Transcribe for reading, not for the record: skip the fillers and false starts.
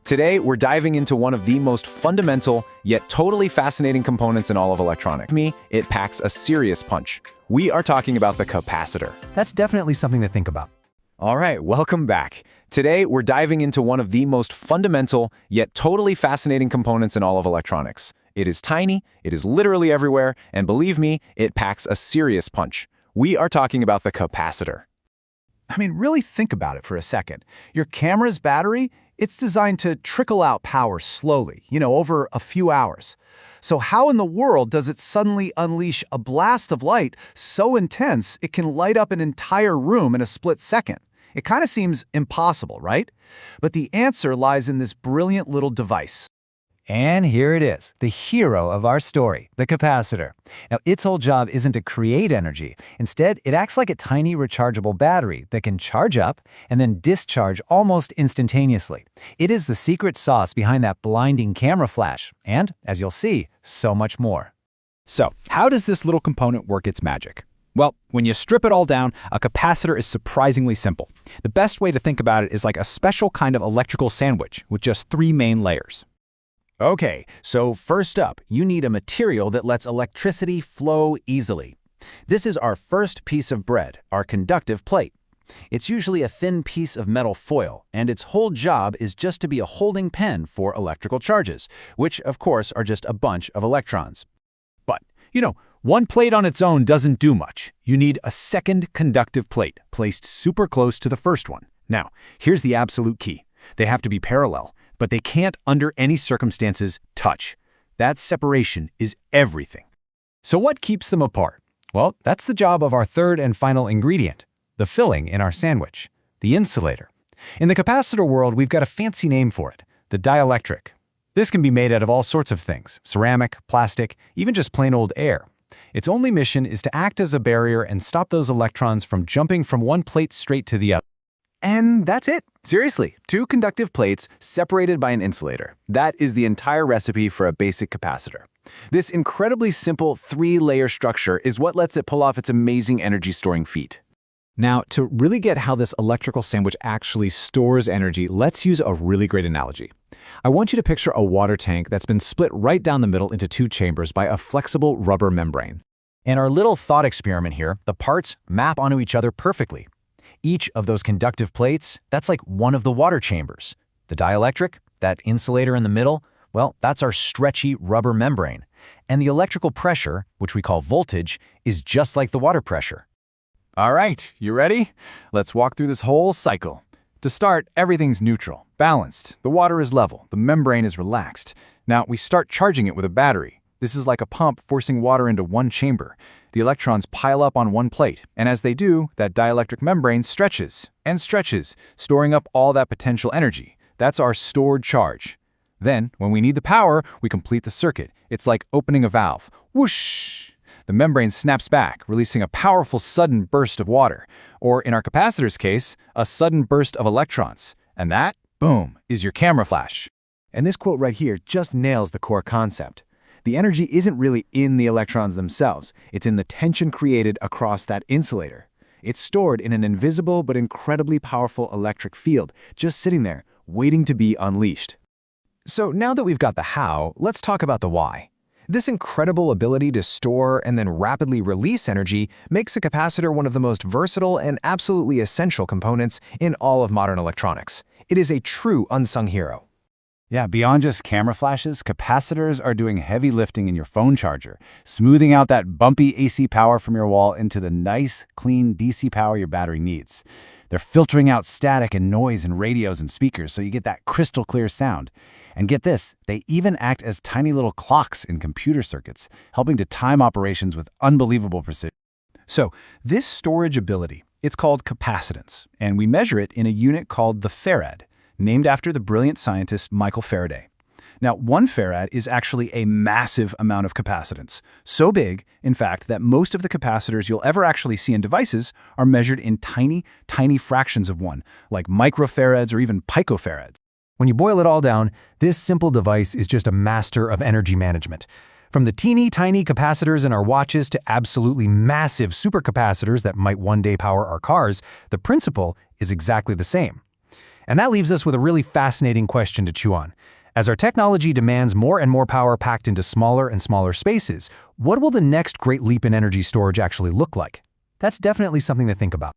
Today, we're diving into one of the most fundamental, yet totally fascinating components in all of electronics. It packs a serious punch. We are talking about the capacitor. That's definitely something to think about. All right, welcome back. Today, we're diving into one of the most fundamental, yet totally fascinating components in all of electronics. It is tiny, it is literally everywhere, and believe me, it packs a serious punch. We are talking about the capacitor. I mean, really think about it for a second. Your camera's battery, it's designed to trickle out power slowly, over a few hours. So how in the world does it suddenly unleash a blast of light so intense it can light up an entire room in a split second? It kind of seems impossible, right? But the answer lies in this brilliant little device. And here it is, the hero of our story, the capacitor. Now, its whole job isn't to create energy. Instead, it acts like a tiny rechargeable battery that can charge up and then discharge almost instantaneously. It is the secret sauce behind that blinding camera flash, and, as you'll see, so much more. So, how does this little component work its magic? Well, when you strip it all down, a capacitor is surprisingly simple. The best way to think about it is like a special kind of electrical sandwich with just 3 main layers. Okay, so first up, you need a material that lets electricity flow easily. This is our first piece of bread, our conductive plate. It's usually a thin piece of metal foil, and its whole job is just to be a holding pen for electrical charges, which, of course, are just a bunch of electrons. But, one plate on its own doesn't do much. You need a second conductive plate, placed super close to the first one. Now, here's the absolute key. They have to be parallel, but they can't, under any circumstances, touch. That separation is everything. So what keeps them apart? Well, that's the job of our third and final ingredient, the filling in our sandwich, the insulator. In the capacitor world, we've got a fancy name for it, the dielectric. This can be made out of all sorts of things, ceramic, plastic, even just plain old air. Its only mission is to act as a barrier and stop those electrons from jumping from one plate straight to the other. And that's it. Seriously, 2 conductive plates separated by an insulator. That is the entire recipe for a basic capacitor. This incredibly simple 3-layer structure is what lets it pull off its amazing energy-storing feat. Now, to really get how this electrical sandwich actually stores energy, let's use a really great analogy. I want you to picture a water tank that's been split right down the middle into 2 chambers by a flexible rubber membrane. In our little thought experiment here, the parts map onto each other perfectly. Each of those conductive plates, that's like one of the water chambers. The dielectric, that insulator in the middle, well, that's our stretchy rubber membrane. And the electrical pressure, which we call voltage, is just like the water pressure. All right, you ready? Let's walk through this whole cycle. To start, everything's neutral, balanced. The water is level, the membrane is relaxed. Now, we start charging it with a battery. This is like a pump forcing water into one chamber. The electrons pile up on one plate, and as they do, that dielectric membrane stretches and stretches, storing up all that potential energy. That's our stored charge. Then, when we need the power, we complete the circuit. It's like opening a valve. Whoosh! The membrane snaps back, releasing a powerful sudden burst of water, or in our capacitor's case, a sudden burst of electrons. And that, boom, is your camera flash. And this quote right here just nails the core concept. The energy isn't really in the electrons themselves. It's in the tension created across that insulator. It's stored in an invisible but incredibly powerful electric field, just sitting there, waiting to be unleashed. So now that we've got the how, let's talk about the why. This incredible ability to store and then rapidly release energy makes a capacitor one of the most versatile and absolutely essential components in all of modern electronics. It is a true unsung hero. Yeah, beyond just camera flashes, capacitors are doing heavy lifting in your phone charger, smoothing out that bumpy AC power from your wall into the nice, clean DC power your battery needs. They're filtering out static and noise in radios and speakers so you get that crystal clear sound. And get this, they even act as tiny little clocks in computer circuits, helping to time operations with unbelievable precision. So, this storage ability, it's called capacitance, and we measure it in a unit called the farad, named after the brilliant scientist Michael Faraday. Now, 1 farad is actually a massive amount of capacitance. So big, in fact, that most of the capacitors you'll ever actually see in devices are measured in tiny, tiny fractions of 1, like microfarads or even picofarads. When you boil it all down, this simple device is just a master of energy management. From the teeny tiny capacitors in our watches to absolutely massive supercapacitors that might one day power our cars, the principle is exactly the same. And that leaves us with a really fascinating question to chew on. As our technology demands more and more power packed into smaller and smaller spaces, what will the next great leap in energy storage actually look like? That's definitely something to think about.